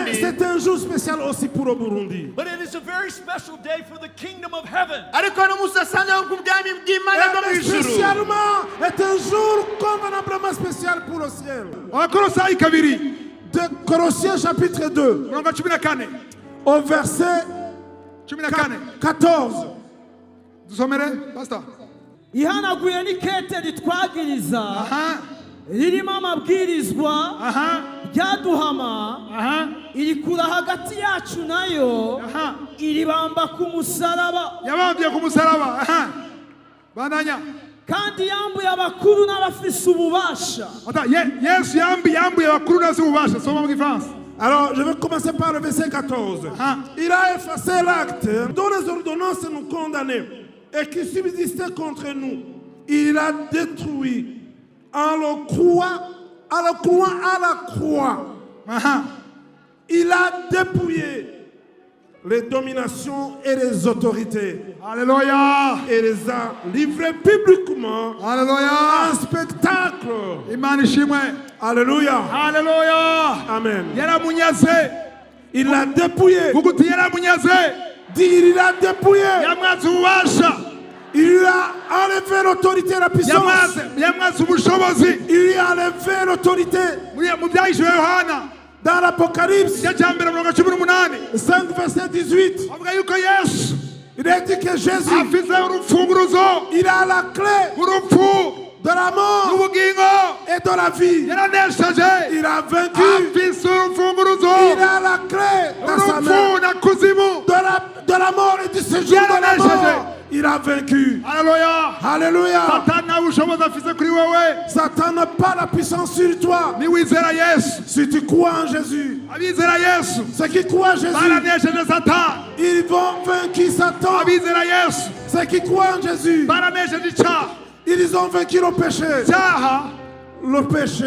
Mais c'est un jour spécial aussi pour le Burundi. But it is a very special day for the kingdom of heaven. Et spécialement est un jour convenablement spécial pour le ciel. De Colossiens chapitre 2 au verset 14. ihanaguye n'ikete ritwagiriza ririmo amabwirizwa ryaduhama irikura hagati yacu nayo iribamba ku musaraba yabambye ku musaraba bandanya kandi yambuye abakuru n'abafise ububasha Yesu yambuye abakuru n'abafise ububasha soma mu gifaransa. Alors, je vais commencer par le verset 14. Il a effacé l'acte dont les ordonnances nous condamnaient et qui subsistait contre nous. Il a détruit en le croix, à la croix. Il a dépouillé les dominations et les autorités. Alléluia. Et les a livrés publiquement. Alléluia. En spectacle. Imani shimwe. Alléluia. Alléluia. Amen. Yaramunyaze. Il l'a dépouillé. Vuguti yaramunyaze. Il l'a dépouillé. Yamwaze ububasha. Il a enlevé l'autorité et la puissance. Yamwaze ubushobozi. Il a enlevé l'autorité. Mu byahishwe Yohana. Dans l'Apocalypse 5 verset 18, il a dit que Jésus, il a la clé de la mort et de la vie. Il a vaincu. Il a la clé dans sa main de la mort et du séjour de la mort. Il a vaincu. Alléluia. Alléluia. Satan n'a pas la puissance sur toi. Si tu crois en Jésus, ceux qui croient en Jésus, ils vont vaincre Satan. Ceux qui croient en Jésus, ils ont vaincu le péché. Le péché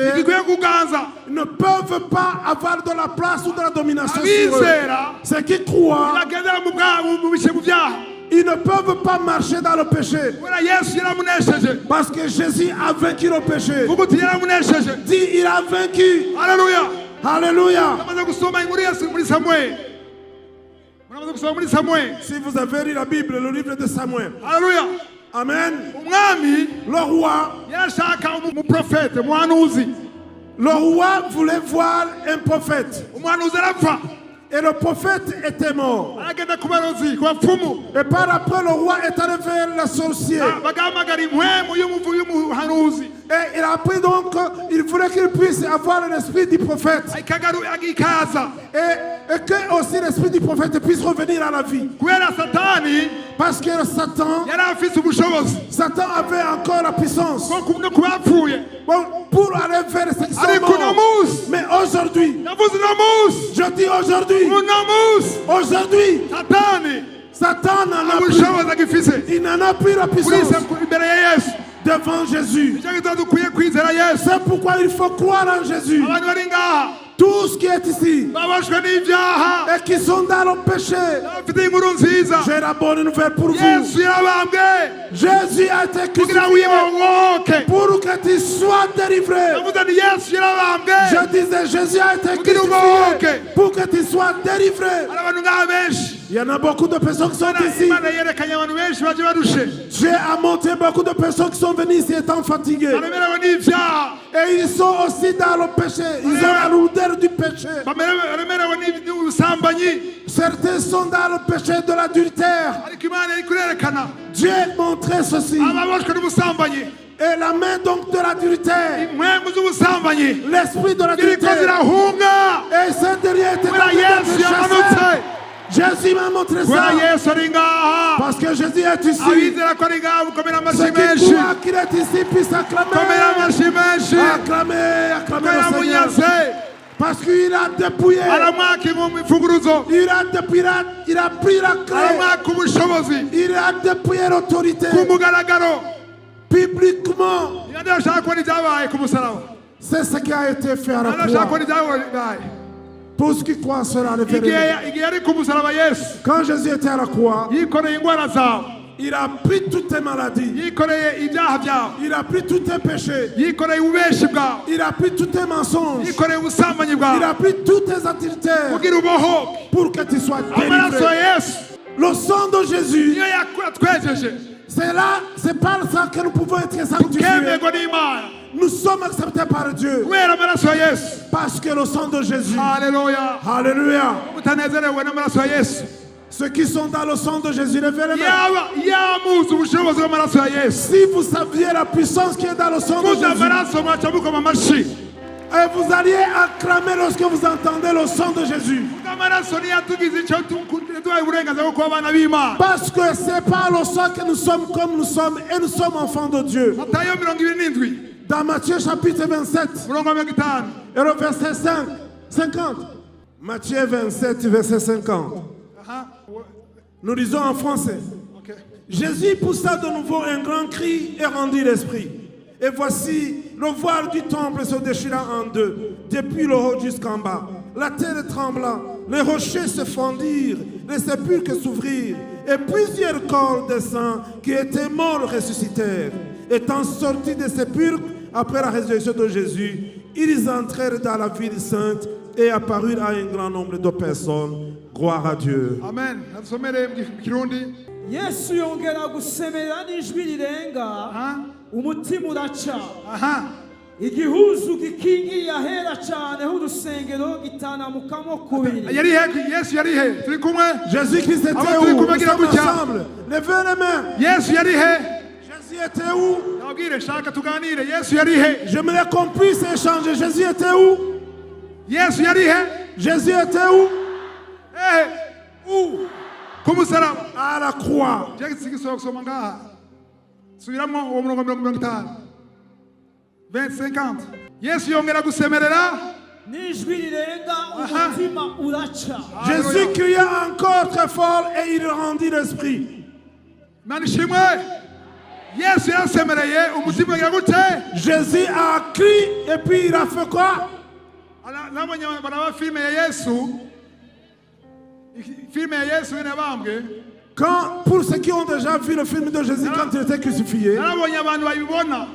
ne peuvent pas avoir de la place ou de la domination sur eux. Ceux qui croient, ils ne peuvent pas marcher dans le péché. Parce que Jésus a vaincu le péché. Dis, il a vaincu. Alléluia. Alléluia. Si vous avez lu la Bible, le livre de Samuel. Alléluia. Amen. Le roi voulait voir un prophète. Et le prophète était mort. Et par après, le roi est allé vers la sorcière. Et il a pris donc, il voulait qu'il puisse avoir l'esprit du prophète. Et que aussi l'esprit du prophète puisse revenir à la vie. Parce que Satan avait encore la puissance. Bon, pour aller vers ceux qui sont morts. Mais aujourd'hui, je dis aujourd'hui, Satan n'en a plus. Il n'en a plus la puissance devant Jésus. C'est pourquoi il faut croire en Jésus. Tous qui est ici et qui sont dans le péché, j'ai la bonne nouvelle pour vous. Jésus a été crucifié pour que tu sois délivré. Je disais, Jésus a été crucifié pour que tu sois délivré. Il y en a beaucoup de personnes qui sont ici. J'ai montré beaucoup de personnes qui sont venues ici étant fatiguées. Et ils sont aussi dans le péché. Ils ont la lourdeur du péché. Certains sont dans le péché de l'adultère. Dieu montrait ceci. Et la main donc de l'adultère, l'esprit de l'adultère, et cette dernière était chassée. Jésus m'a montré ça. Parce que Jésus est ici. Ceux qui croient qu'il est ici puissent acclamer. Acclamer le Seigneur. Parce qu'il a dépouillé. Il a pris la clé. Il a dépouillé l'autorité. Publiquement. C'est ce qui a été fait à la croix. Pour ceux qui croient cela, quand Jésus était à la croix, Il a pris toutes tes maladies. yikoreye ibyaha byawe, Il a pris tous tes péchés. yikoreye ububeshi bwawe, Il a pris tous tes mensonges. yikoreye ubusambanyi Il bwawe a pris tous tes adultères kugira ubohoke. pour que tu sois Amaraso délivré. ya Yesu Le sang de Jésus, niyo yatwejeje c'est par ça que nous pouvons être sanctifiés. tukemerwa n'Imana Nous sommes acceptés par Dieu kubera amaraso ya Yesu. parce que le sang de Jésus. Haleluya. Alléluia. Mutanezerewe n'amaraso ya Yesu. Ceux qui sont dans le sang de Jésus, levez les mains. yaba muzi ubushobozi bw'amaraso ya Yesu, Si vous saviez la puissance qui est dans le sang de muzi Jésus, amaraso mwaca mukoma amashyi. et vous alliez acclamer lorsque vous entendez le sang de Jésus. Amaraso niyo atugize icyo duhaye uburenganzira bwo kuba abana b'Imana. Parce que c'est par le sang que nous sommes comme nous sommes et nous sommes enfants de Dieu. Matayo 27 Dans Matthieu chapitre 27 murongo wa 50. et le verset 50. Matthieu 27, verset 50. Aha. Nous lisons en français. Okay. Jésus poussa de nouveau un grand cri et rendit l'esprit. Et voici, le voile du temple se déchira en deux, depuis le haut jusqu'en bas. La terre trembla, les rochers se fendirent, les sépulcres s'ouvrirent, et plusieurs corps de saints qui étaient morts ressuscitèrent. Étant sortis des sépulcres après la résurrection de Jésus, ils entrèrent dans la ville sainte et apparurent à un grand nombre de personnes. Gloire à Dieu. Amen. Nadusomere mu Kirundi. Yesu yongera gusemerera n'ijwi rirenga, Aha. umutima uraca. Aha. Igihuzu gikingiriye ahera cyane h'urusengero gitanamukamo kubiri. Yari he? Yesu yari he? Turi kumwe? Jésus-Christ était Ah, où? tu Nous peux dire sommes que tu as- ensemble. Levez les mains. Yesu yari he? Jésus était où? Nabwire shaka tuganire. Yesu yari he? J'aimerais qu'on puisse échanger. Jésus était où? Yesu yari he? Jésus était où? Où? Kumusaraba. À la croix. Jya sigisoma kusoma ngaha. Subiramo uwo murongo wa 50. 50. Yesu yongera gusemerera. N'ijwi rirenga Aha. umutima uraca. Jésus cria encore très fort et il rendit l'esprit. Imana ishimwe. Yesu yasemereye umutima ugira gute? Jésus a crié et puis il a fait quoi? Nabonye baraba filime ya Yesu. Filime ya Yesu inabambwe. Quand, pour ceux qui ont déjà vu le film de Jésus quand il était crucifié, Narabonye abantu babibona.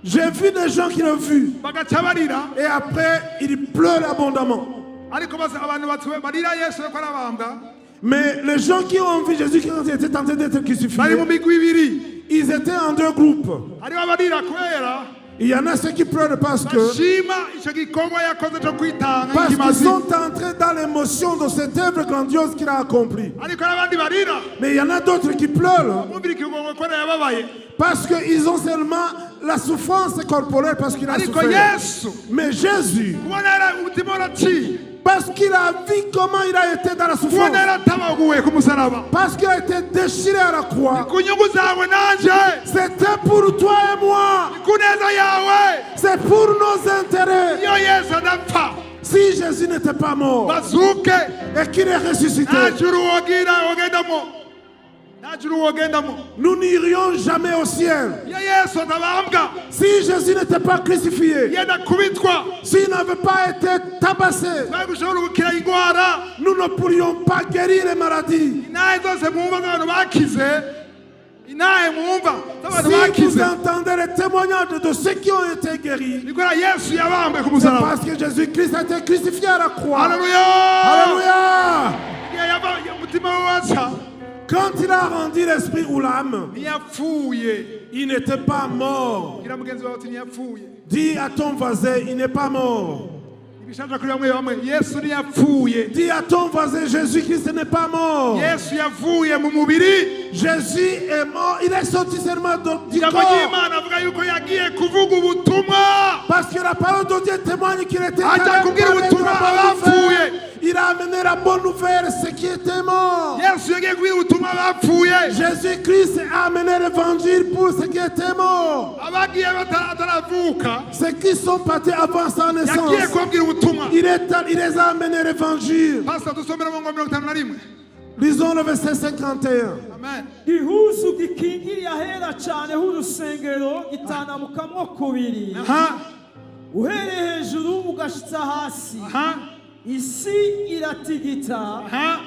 j'ai vu des gens qui l'ont vu Bagaca barira. et après ils pleurent abondamment. Ariko bose abantu batuwe barira Yesu ko arabambwa. Mais les gens qui ont vu Jésus quand il était en train d'être Bari crucifié, mu migwi ibiri. ils étaient en deux groupes. Hariho abarira kubera Il y en a ceux qui pleurent parce bashima icyo gikorwa yakoze cyo kwitanga qu'ils nk'ikimazi. sont entrés dans l'émotion de cette œuvre grandiose qu'il a accomplie. Ariko n'abandi barira. Mais il y en a d'autres qui pleurent Bumvira ikigongo ko yababaye. parce qu'ils ont seulement la souffrance corporelle parce qu'il a Ariko souffert. Yesu Mais Jésus, kubona yari umutima uraciye. parce qu'il a vu comment il a été dans la souffrance, Kubona yaratabaguwe ku musaraba. parce qu'il a été déchiré à la croix, Ku nyungu zawe nanje. c'était pour toi et moi, Ku neza yawe. c'est pour nos intérêts. Iyo Yesu adapfa. Si Jésus n'était pas mort Bazuke. et qu'il est ressuscité, Nta juru wogendamo. Nta juru wogendamo. nous n'irions jamais au ciel. Iyo Yesu atabambwa. Si Jésus n'était pas crucifié, Yenda kubitwa. s'il n'avait pas été tabassé, Twari gushobora gukira indwara. nous ne pourrions pas guérir les maladies. Inahe zose mwumva z'abantu bakize. Inahe mwumva z'abantu Si vous bakize. entendez les témoignages de ceux qui ont été guéris, Nikora Yesu yabambwe ku c'est musaraba. parce que Jésus-Christ a été crucifié à la croix. Haleluya. Alléluia. Igihe yava umutima we waca. Quand il a rendu l'esprit ou l'âme, Ntiyapfuye. il n'était pas mort. Gira mugenzi wawe uti ntiyapfuye. Dis à ton voisin, il n'est pas mort. Ibishanja kuri bamwe bamwe. Yesu ntiyapfuye. Dis à ton voisin, Jésus-Christ n'est pas mort. Yesu yavuye mu mubiri. Jésus est mort. Il est sorti seulement du Ijambo corps. ry'Imana avuga yuko yagiye kuvuga ubutumwa. Parce que la parole de Dieu témoigne qu'il était Ajya allé kubwira parler de ubutumwa la bonne nouvelle. abapfuye. Il a amené la bonne nouvelle, ceux qui étaient morts. Yesu yagiye kubwira ubutumwa abapfuye. Jésus-Christ a amené l'évangile pour ceux qui étaient morts. Abagiye ataravuka. Ceux qui sont partis avant sa Yagiye naissance. kubabwira ubutumwa. Il les a amenés l'évangile. Pastor dusomera mu ngoma 51. Lisons le verset 51. Amen. Igihuzu gikingiriye ahera cyane h'urusengero gitanamukamo kubiri. Aha. Uhereye hejuru ugashitsa hasi. Aha. Isi iratigita. Aha.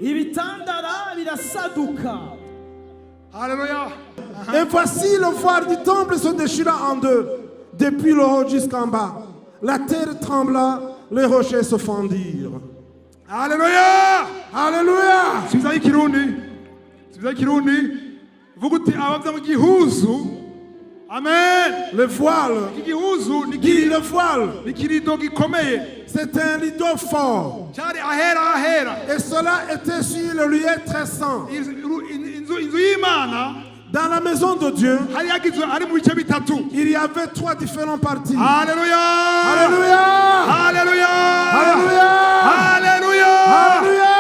Ibitandara birasaduka. Haleluya. Et voici le voile du temple se déchira en deux, depuis le haut jusqu'en bas. La terre trembla, les rochers se fendirent. Haleluya. Alléluia. Subiza ikirundi. Subiza ikirundi. Vuga uti abavya mu gihuzu. Amen. Le voile, Igihuzu dit le voile, ni kirido gikomeye. c'est un rideau fort. Cyari ahera. Et cela était sur le lieu très saint. Inzu y'Imana Dans la maison de Dieu, hari yagizwe ari mu bice bitatu. il y avait trois différentes parties. Haleluya. Alléluia. Haleluya. Alléluia. Haleluya. Alléluia.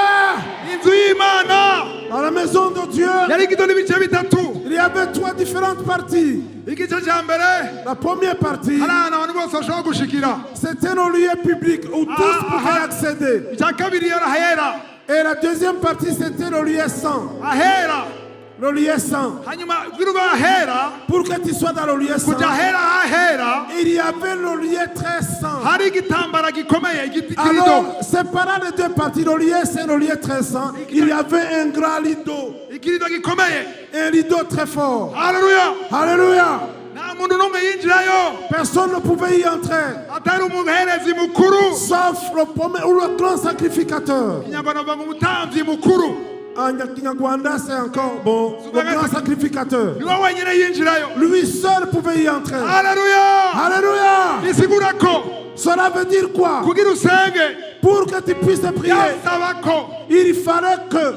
Inzu y'Imana Dans la maison de Dieu, yari igizwe n'ibice bitatu. il y avait trois différentes parties. Igice cya mbere La première partie, hari ahantu abantu bose bashobora gushikira. c'était nos lieux publics où tous pouvaient accéder. Icya kabiri yari ahera. Et la deuxième partie, c'était le lieu saint. Ahera. Le lieu saint. Hanyuma kugira ube ahera Pour que tu sois dans le lieu saint, kuja ahera il y avait le lieu très saint. hari igitambara gikomeye ikirido. Alors, séparant les deux parties, le lieu saint et le lieu très saint, il y avait un grand rideau. Ikirido gikomeye. Un rideau très fort. Haleluya. Alléluia. Nta muntu n'umwe yinjirayo Personne ne pouvait y entrer, atari umuherezi mukuru. sauf le premier ou le grand sacrificateur. Inyarwanda bavuga umutambyi mukuru. En Kinyarwanda, c'est encore bon. Le grand sacrificateur. niwe wenyine yinjirayo. Lui seul pouvait y entrer. Haleluya. Alléluia. bisigura ko Cela veut dire quoi? kugira usenge Pour que tu puisses prier, byasaba ko il fallait que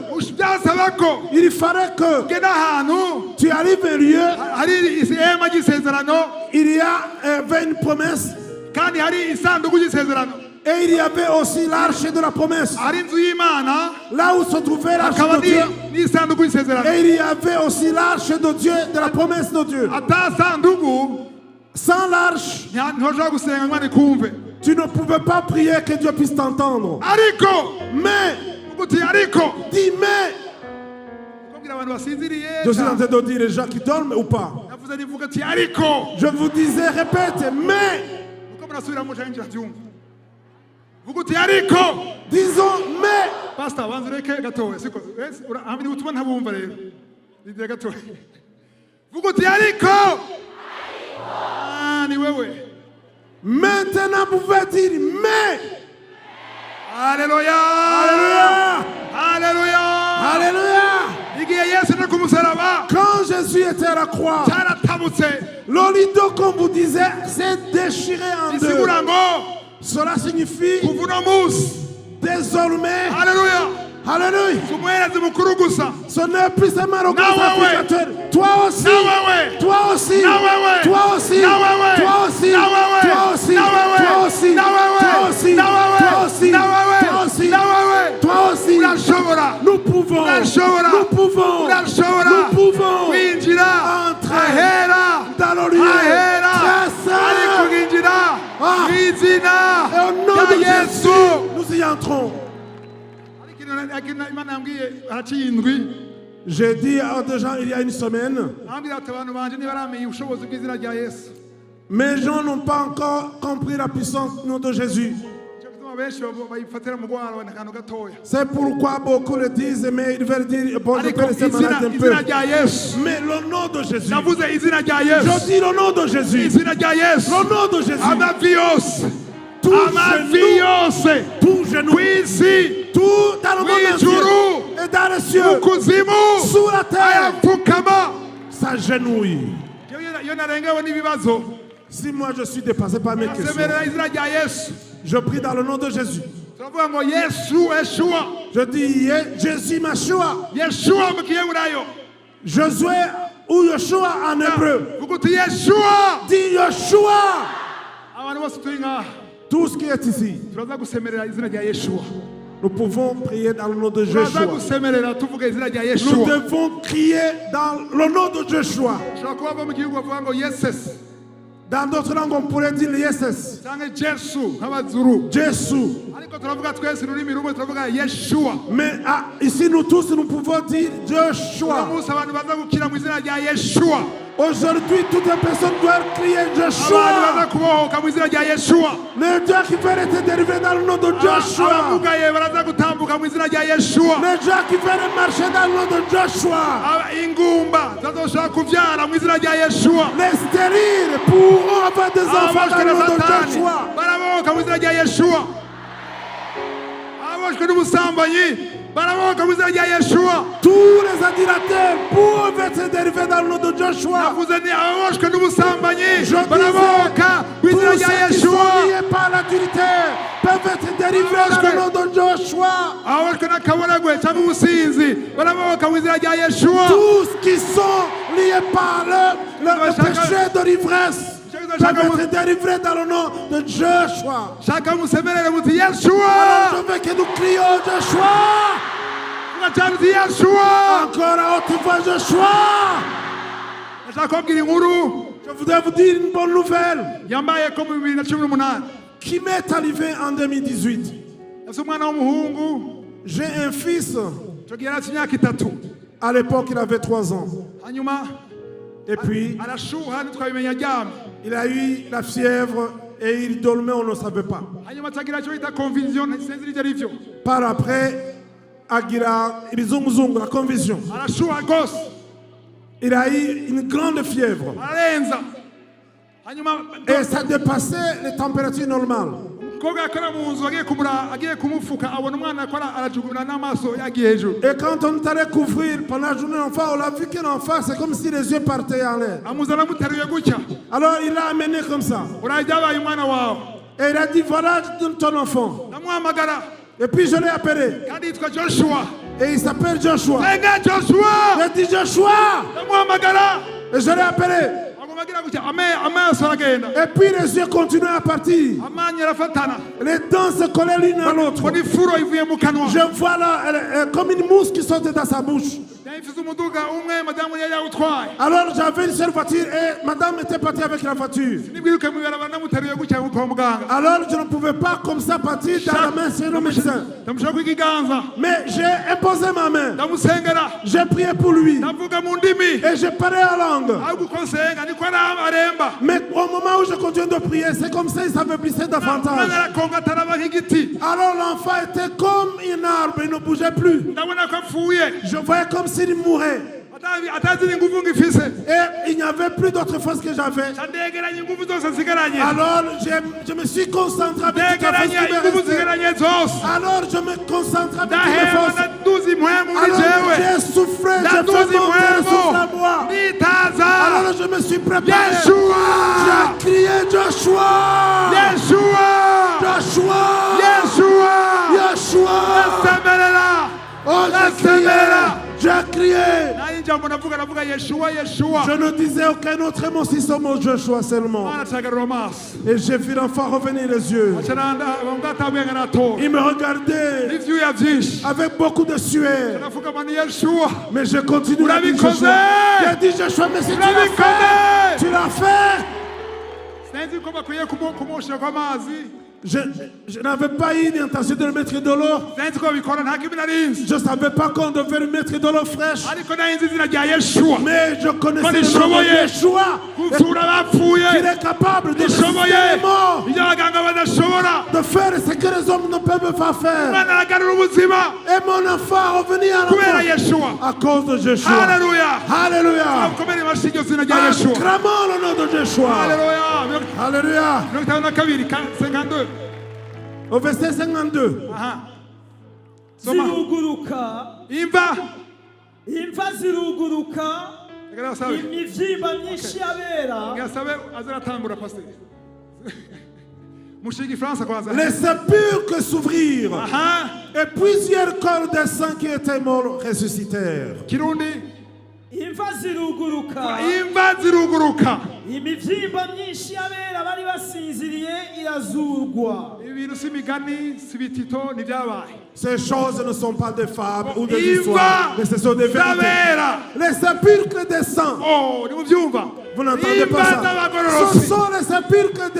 ugenda ahantu tu arrives à un lieu, hari ihema ry'isezerano il y avait une promesse kandi hari isanduku y'isezerano. et il y avait aussi l'arche de la promesse. hari inzu y'Imana Là où se trouvait l'arche hakaba de Dieu. n'isanduku y'isezerano. Et il y avait aussi l'arche de Dieu, de la promesse de Dieu. ata sanduku Sans l'arche, ntushobora gusenga ngo kumve. tu ne pouvais pas prier que Dieu puisse t'entendre. ariko Mais, uguti ariko dis mais, kubwira abantu basinziriye. je suis en train de dire les gens qui dorment ou pas. navuze nivuga ati ariko Je vous disais, répète, mais, uko murasubira mu cyangwa byumva. vuga uti ariko. disons mais. Pastor wanze ureke gatoya siko hamwe utuma ntabumva rero. Ndire gatoya. vuga uti ariko. Ni wewe. Maintenant, vous pouvez dire mais. Alléluia. Alléluia. Alléluia. Alléluia. Igihe Yesu ari ku musaraba Quand Jésus était à la croix, cyaratabutse. le rideau, comme vous disiez, s'est déchiré en deux. bisigura ngo Cela signifie kuva uno munsi. désormais, Alléluia. alléluia, si umuherezi mukuru gusa. ce n'est plus seulement le grand Na wewe. sacrificateur. Toi aussi, Na wewe. toi aussi, Na wewe. toi aussi, Na wewe. toi aussi, Na wewe. toi aussi, Na wewe. toi aussi, Na wewe. toi aussi, Na wewe. toi aussi, Na wewe. toi aussi, Na wewe. toi aussi. urashobora. Nous pouvons, Urashobora. nous pouvons, urashobora nous pouvons kwinjira entrer ahera dans le lieu ahera très ariko saint. kwinjira Ah. mu izina Et au nom rya de Yesu. Jésus, nous y entrons. ariko Imana yambwiye haraciye indwi. J'ai dit à des gens il y a une semaine, ambwira ati abantu banje ntibaramenya ubushobozi bw'izina rya Yesu. mes gens n'ont pas encore compris la puissance du nom de Jésus. Nicyo gituma benshi bayifatira mu rwara wenda akantu gatoya. C'est pourquoi beaucoup le disent, mais ils veulent dire, bon, je ariko peux laisser malade un peu. izina rya Yesu. Mais le nom de Jésus, navuze izina rya je Yesu. dis le nom de Jésus, izina rya Yesu. le nom de Jésus, amavi yose tout amavi genou, yose tout genou, ku isi tout dans le monde entier Wijuru. et dans les mu cieux, kuzimu sous la terre, ayapfukama. s'agenouille. iyo narengewe n'ibibazo Si moi je suis dépassé par mes questions, asemerera izina rya Yesu. je prie dans le nom de Jésus. turavuga ngo Yesu Yeshua. Je dis Jésus Machua, Yeshua mu kiyeburayo. Josué ou Yeshua en hébreu. vuga uti Yeshua. Dis Yeshua. abantu bose turi ngaha Tout ce qui est ici, turaza gusemerera izina rya Yeshua. nous pouvons prier dans le nom de turaza Joshua. gusemerera tuvuga izina rya Nous Yeshua. devons crier dans le nom de Joshua. ushobora kuba ava mu gihugu bavuga ngo Yeses Dans d'autres langues, on pourrait dire Yeses, cyangwa Jesu nk'abazuru. Jésus. ariko turavuga twese ururimi rumwe turavuga Yeshua. Mais ici, nous tous, nous pouvons dire uno Joshua. munsi abantu baza gukira mu izina rya Yeshua. Aujourd'hui, toute personne doit crier abantu baza Joshua. kubohoka mu izina rya Yeshua. Le Dieu qui veut être délivré dans le nom de Joshua. abamugaye baraza gutambuka mu izina rya Yeshua. Le Dieu qui veut marcher dans le nom de Joshua. ingumba zazoshobora kubyara mu izina rya Yeshua. Les stériles pourront avoir des enfants dans aboshwe le na nom de satani Joshua. barabohoka mu izina rya Yeshua. aboshwe n'ubusambanyi barabohoka mu izina rya Yeshua. Tous les adirateurs peuvent être délivrés dans le nom de Joshua. navuze ni aboshwe n'ubusambanyi Je barabohoka mu disais, izina tous rya ceux qui sont Yeshua. liés par l'adultère peuvent être délivrés dans le nom de Joshua. aboshwe n'akaboragwe cyangwa ubusinzi barabohoka mu izina rya Yeshua. Tous qui sont liés par le péché de l'ivresse peuvent être délivrés dans le nom de Joshua. shaka musemerere muti Alors Yeshua. je veux que nous crions Joshua. mugacana uti Yeshua. Encore à haute voix Joshua. ndashaka kubabwira inkuru Je voudrais vous dire une bonne nouvelle yambaye ko mu 2018 qui m'est arrivée en 2018. ese umwana w'umuhungu J'ai un fils, icyo gihe yari afite imyaka 3 à l'époque il avait 3 ans. hanyuma Et puis arashuha ntitwabimenya aryamye il a eu la fièvre et il dormait, on ne savait pas. hanyuma atagira icyo bita confusion sinzi ibyo ari byo Par après, Agira, Ibizunguzungu, la conviction. arashuha rwose Il a eu une grande fièvre ararenza hanyuma et ça dépassait les températures normales. umukobwa yakora mu nzu agiye kumufuka abona umwana akora arajugumira n'amaso yagiye hejuru Et quand on est allé couvrir pendant la journée d'enfant, on l'a vu qu'un enfant, c'est comme si les yeux partaient en l'air. amuzana amuteruye gutya Alors il l'a amené comme ça. uraye byabaye umwana wawe Et il a dit, voilà ton enfant. ndamuhamagara Et puis je l'ai appelé. kandi yitwa Joshua. Et il s'appelle Joshua. senga Joshua. J'ai dit Joshua. ndamuhamagara Et je l'ai appelé. amumagira gutya amaso aragenda Et puis les yeux continuaient à partir. amanyi arafatana Les dents se collaient l'une à l'autre. mbona ifuro ivuye mu kanwa Je vois là comme une mousse qui sortait dans sa bouche. yahise umuduga umwe madamu yari yawutwaye Alors j'avais une seule voiture et madame était partie avec la voiture. nibwiruke mu ibarabara ndamuteruye gutya kwa muganga Alors je ne pouvais pas comme ça partir dans la main sur le médecin. ndamushaka ikiganza Mais j'ai imposé ma main. ndamusengera J'ai prié pour lui. ndavuga mu ndimi Et j'ai parlé en langue. ahubwo uko nsenga niko aremba Mais au moment où je continue de prier, c'est comme ça il s'affaiblissait davantage. umwana arakonga ataraba nk'igiti Alors l'enfant était comme un arbre, il ne bougeait plus. ndabona ko apfuye Je voyais comme s'il mourait. atazi ingufu ngifise Et il n'y avait plus d'autre force que j'avais. ndegeranye ingufu zose nsigaranye Alors je me suis concentré avec toute la force ndegeranye qui me ingufu restait. nsigaranye zose Alors je me concentre avec toutes les ndahema forces. ndaduza impwemu muri Alors jewe j'ai soufflé, j'ai ndaduza fait monter le souffle à impwemu moi. nitaza Alors je me suis préparé. Yeshua J'ai crié Joshua. Yeshua Joshua. Yeshua Yeshua. semerera Oh, j'ai crié. nari njambo navuga Yeshua Yeshua Je ne disais aucun autre mot si ce mot Joshua seulement. mwana atagarura amaso Et j'ai vu l'enfant revenir les yeux. ngatabuye ngaratora Il me regardait n'ivyuya vyinshi avec beaucoup de sueur. navuga ni Yeshua Mais je continue à dire Urabikoze. Joshua. J'ai dit Joshua, mais si tu l'as Urabikoze. fait, tu l'as fait. sinzi ko bakwiye kumushira kw'amazi Je n'avais pas eu l'intention de le mettre de l'eau. sinzi ko babikora nta kibi narinzi Je ne savais pas qu'on devait le mettre de l'eau fraîche. ariko narinzi izina rya Yeshua Mais je connaissais Qu'on le nom de ishoboye. Yeshua. kuvura abapfuye Qu'il est capable de ressusciter ishoboye les morts. ibyo abaganga badashobora De faire ce que les hommes ne peuvent pas faire. umwana aragarura ubuzima Et mon enfant est revenu à kubera la Yeshua à cause de Joshua. haleluya Alléluia. ukomere amashyi iryo zina rya Yeshua Acclamons le nom de Joshua. haleluya Alléluia. 52 52 Au verset 52. aha soma ziruguruka imva imva ziruguruka reka sabe imivyimba myinshi yabera ngasabe azaratangura pastor mushigi France kwanza Les sépulcres s'ouvrirent aha et plusieurs corps des saints qui étaient morts ressuscitèrent. kirundi imva ziruguruka imva ziruguruka imivyimba myinshi yabera bari basinziriye irazurwa ibintu si imigani si bitito nibyabaye Ces choses ne sont pas des fables ou des Imva histoires, mais ce sont des vérités. zabera Les sépulcres des saints. oh nimubyumva Vous n'entendez pas imva ça. Ce z'abagororosi sont les sépulcres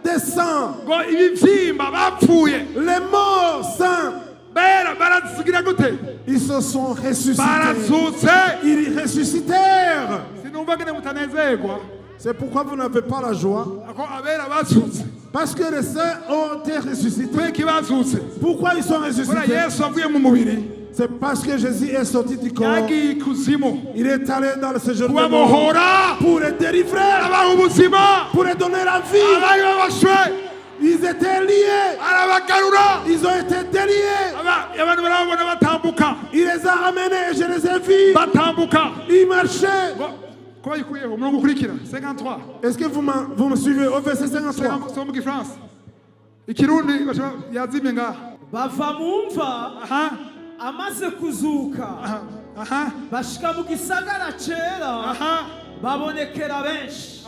des saints. ngo ibibyimba bapfuye Les morts saints. bera barasigira gute Ils se sont ressuscités. barazutse Ils ressuscitèrent. C'est pourquoi vous n'avez pas la joie. Parce que les saints ont été ressuscités. Pourquoi ils sont ressuscités? C'est parce que Jésus est sorti du corps. Il est allé dans le séjour de mort pour les délivrer, pour les donner la vie. Ils étaient liés. Ils ont été déliés. Il les a ramenés et je les ai vus. Ils marchaient. Est-ce que vous me suivez au verset 53? bava mu mva amaze kuzuka bashika mu gisagara cera babonekera benshi.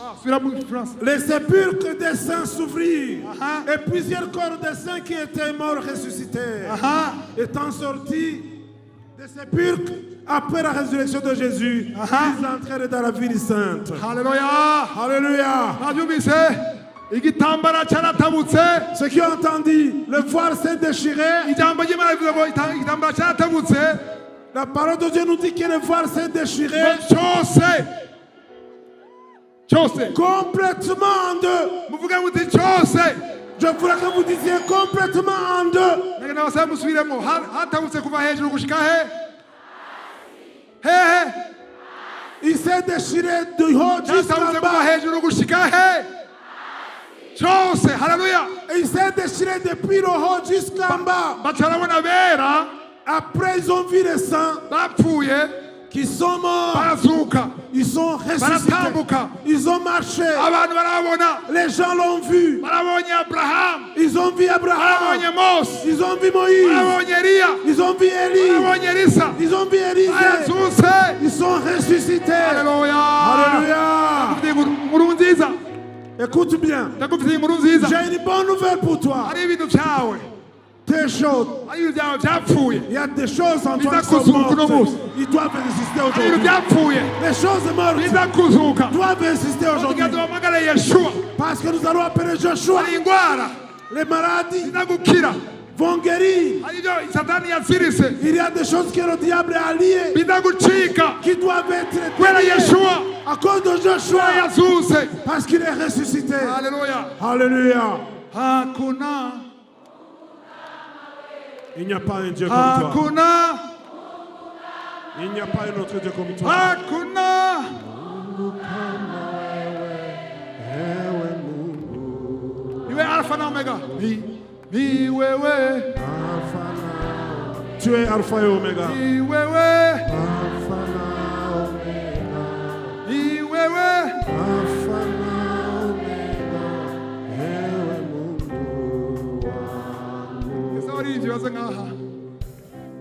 Les sépulcres des saints s'ouvrirent et plusieurs corps des saints qui étaient morts ressuscitèrent. Étant sortis des sépulcres après la résurrection de Jésus, ils entrèrent dans la ville sainte. Alléluia. Alléluia. Ceux qui ont entendu, le voile s'est déchiré. La parole de Dieu nous dit que le voile s'est déchiré complètement en deux. Je voudrais que vous disiez complètement en deux. Il s'est déchiré du haut jusqu'en bas. Et il s'est déchiré depuis le haut jusqu'en bas. Après, ils ont vu les saints qui sont morts. Ils sont ressuscités. Ils ont marché. Les gens l'ont vu. Ils ont vu Abraham. Ils ont vu Moïse. Ils ont vu Élie. Ils ont vu Élisée. Ils sont ressuscités. Alléluia. Écoute bien. J'ai une bonne nouvelle pour toi. Tes choses. Il y a des choses en toi qui sont mortes. Ils doivent résister aujourd'hui. Les choses mortes doivent résister aujourd'hui. Parce que nous allons appeler Joshua. Les maladies vont guérir. Il y a des choses que le diable a liées qui doivent être déliées à cause de Joshua. Parce qu'il est ressuscité. Alléluia. Il n'y a pas un Dieu comme toi. Il n'y a pas un autre Dieu comme toi. Tu es Alpha et Omega.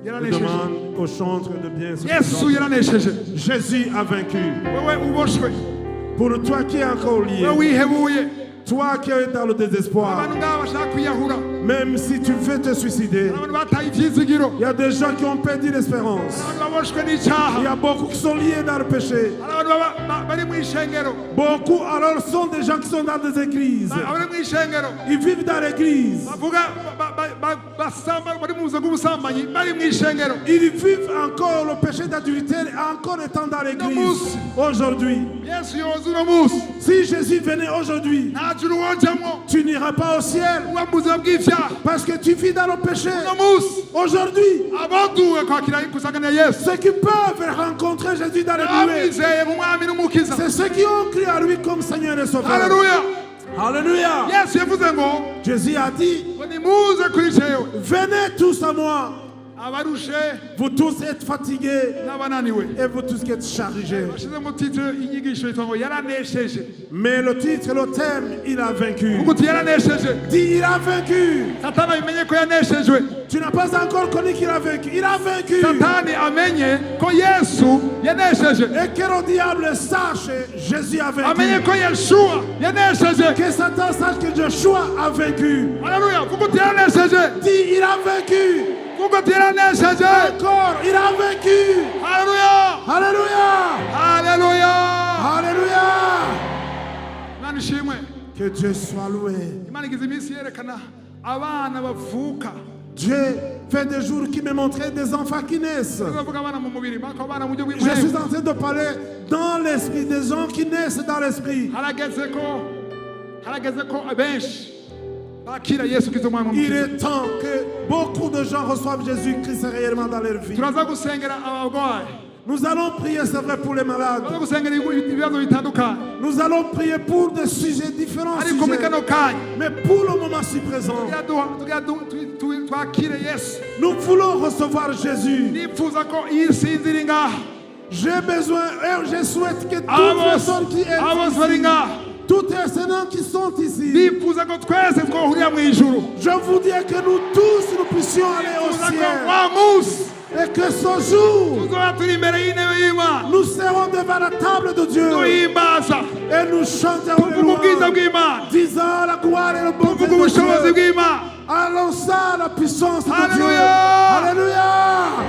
Je demande au chantre de bien se Jésus a vaincu. Pour toi qui es encore lié, toi qui es dans le désespoir, même si tu veux te suicider, il y a des gens qui ont perdu l'espérance. Il y a beaucoup qui sont liés dans le péché. Beaucoup alors sont des gens qui sont dans des églises. Ils vivent dans l'église. Ils vivent encore le péché d'adultère encore étant dans l'église. Aujourd'hui, si Jésus venait aujourd'hui, tu n'iras pas au ciel parce que tu vis dans le péché. Aujourd'hui, ceux qui peuvent rencontrer Jésus dans les nuées, c'est ceux qui ont cru à lui comme Seigneur et Sauveur. Alléluia. Alléluia. Jésus a dit, venez tous à moi. Vous tous êtes fatigués et vous tous qui êtes chargés. Mais le titre, le thème, il a vaincu. Dis, il a vaincu. Tu n'as pas encore connu qu'il a vaincu. Il a vaincu. Et que le diable sache, Jésus a vaincu. Que Satan sache que Joshua a vaincu. Dis, il a vaincu. Encore, il a vaincu. Alléluia. Alléluia. Alléluia. Alléluia. Que Dieu soit loué. Dieu fait des jours qui me montraient des enfants qui naissent. tuzavuga abana mu mubiri mariko abana mu buryo Je suis bw'imwemu en train de parler dans l'esprit, des gens qui naissent dans l'esprit. harageze ko benshi bakira Yesu Kristo umwami Il w'umukiza. est temps que beaucoup de gens reçoivent Jésus-Christ réellement dans leur vie. turaza gusengera abarwayi, Nous allons prier, c'est vrai, pour les malades. turaza gusengera ibibazo bitandukanye, Nous allons prier pour des sujets différents. ariko muri Sujets. kano kanya Mais pour le moment si présent, twakire Yesu. nous voulons recevoir Jésus. nifuza ko iyi sinzi iri ngaha, J'ai besoin et je souhaite que toutes abo les personnes qui bose sont bari ici, ngaha, toutes les enseignants qui sont ici, nifuza ko twese twohurira mu ijuru, je vous dis que nous tous nous puissions aller au nifuza ko ciel. wa munsi Et que ce jour, tuzoba turi imbere y'intebe y'Imana nous serons devant la table de Dieu duhimbaza, et nous chanterons les tuvuga ubwiza louanges, bw'Imana, disant la gloire et le bonté tuvuga ubushobozi de Dieu. bw'Imana. Annonçant la puissance de Dieu. Alléluia. Alléluia.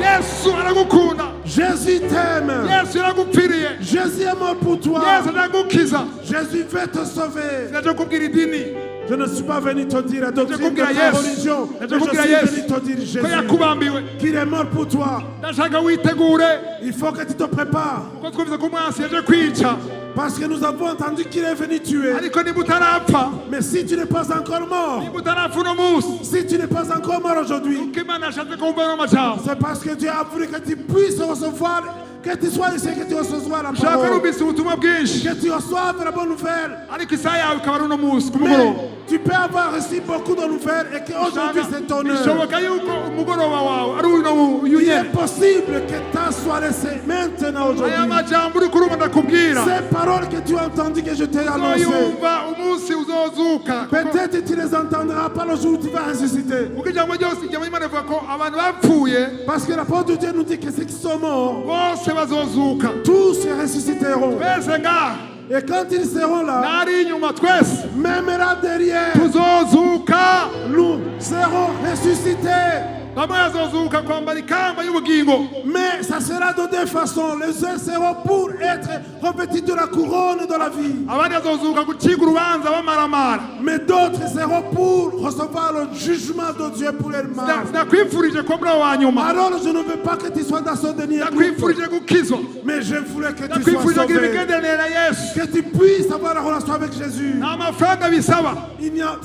Yesu aragukunda, Jésus t'aime. Yesu yaragupfiriye, Jésus est mort pour toi. Yesu aragukiza. Jésus veut te sauver. Sinaje kubwira idini Je ne suis pas venu te dire la doctrine de kubwira ta Yesu. religion. Mais Naje je kubwira suis Yesu venu te dire ko Jésus. yakubambiwe. Qu'il est mort pour toi. Ndashaka witegure Il faut que tu te prépares. kuko twumvise ko umwansi yaje kwica, Parce que nous avons entendu qu'il est venu tuer. ariko niba utarapfa, Mais si tu n'es pas encore mort, niba utarapfa uno munsi, si tu n'es pas encore mort aujourd'hui, uko Imana yashatse ko wumva ano majambo, c'est parce que Dieu a voulu que tu puisses recevoir, que tu sois ici, que tu reçoives la ushaka parole. numvise ubutumwa bwinshi, Que tu reçoives la bonne nouvelle. ariko isaha yawe ikaba ari uno munsi ku Mais mugoroba. tu peux avoir reçu beaucoup de nouvelles et qu'aujourd'hui c'est ton heure. Bishoboka yuko umugoroba wawe ari uno Il est nyene. possible que ta soit laissée maintenant Aya aujourd'hui. majambo uri kurumva ndakubwira, Ces paroles que tu as entendues, que je t'ai annoncées, uzoyumva umunsi uzozuka. peut-être tu les entendras pas le jour où tu vas ressusciter. Kuko ijambo ryose ijambo ry'Imana rivuga ko abantu bapfuye Parce que la parole de Dieu nous dit que ceux qui sont morts, bose bazozuka. tous se ressusciteront. Twese ngaha Et quand ils seront là, n'ari inyuma, twese même là derrière, tuzozuka. nous serons ressuscités. Bamwe bazozuka kwambara ikamba y'ubugingo, Mais ça sera de deux façons. Les uns seront pour être revêtus de la couronne de la vie. abandi bazozuka guciga urubanza bamaramara. Mais d'autres seront pour recevoir le jugement de Dieu pour leur mal. Ndakwifurije ko muri abo wa nyuma, Alors je ne veux pas que tu sois dans ce dernier groupe, ndakwifurije gukizwa, mais je voulais que tu sois ndakwifurije kugira sauvé. imigenderanire na Yesu. Que tu puisses avoir la relation avec Jésus. Nta mafaranga bisaba,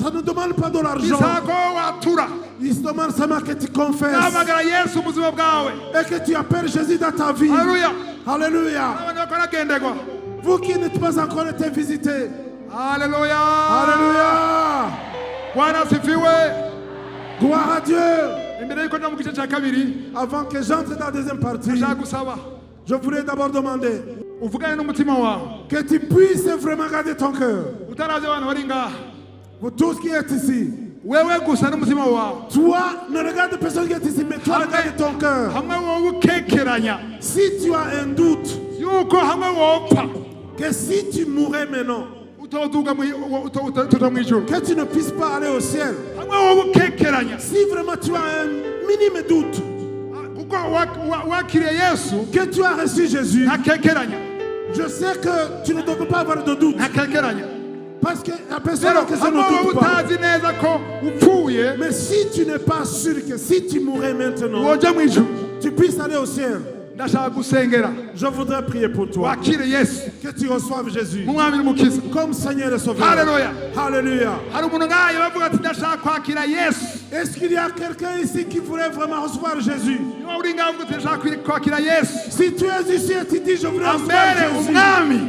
Ça ne demande pas de l'argent. bisaba ko watura, Il se demande seulement que tu confesses uhamagara Yesu mu buzima bwawe. et que tu appelles Jésus dans ta vie. Haleluya. Alléluia. Abantu bakora agendegwa. Vous qui n'êtes pas encore été visités. Haleluya. Alléluia. Bwana asifiwe. Gloire à Dieu. Imbere yuko njya mu gice cya kabiri, Avant que j'entre dans la deuxième partie, ndashaka gusaba je voulais d'abord demander uvugane n'umutima wawe, que tu puisses vraiment garder ton cœur. utaravye abantu bari ngaha, Vous tous qui êtes ici, wewe gusa n'umutima wawe, toi, ne regarde personne qui est ici, mais toi, regarde ton cœur. hamwe wowe ukekeranya Si tu as un doute, yuko hamwe wopfa que si tu mourrais maintenant, utoduga tuja mu ijuru, que tu ne puisses pas aller au ciel, hamwe wowe ukekeranya si vraiment tu as un minime doute kuko wakiriye Yesu, que tu as reçu Jésus, ntakekeranya, je sais que tu ne devrais pas avoir de doute, ntakekeranya. parce que la personne Rero en question hamwe wowe ne doute pas. utazi neza ko upfuye Mais si tu n'es pas sûr que si tu mourrais maintenant, woja mu ijuru, tu puisses aller au ciel, ndashaka gusengera je voudrais prier pour toi. wakire Yesu Que tu reçoives Jésus nk'umwami n'umukiza. comme Seigneur et Sauveur. Haleluya. Alléluia. Hari umuntu ngaha bavuga ati ndashaka kwakira Yesu. Est-ce qu'il y a quelqu'un ici qui voulait vraiment recevoir Jésus? Niba uri ngaha uvuga ati ndashaka kwakira Yesu, Si tu es ici et tu dis je voudrais recevoir ambere Jésus umwami,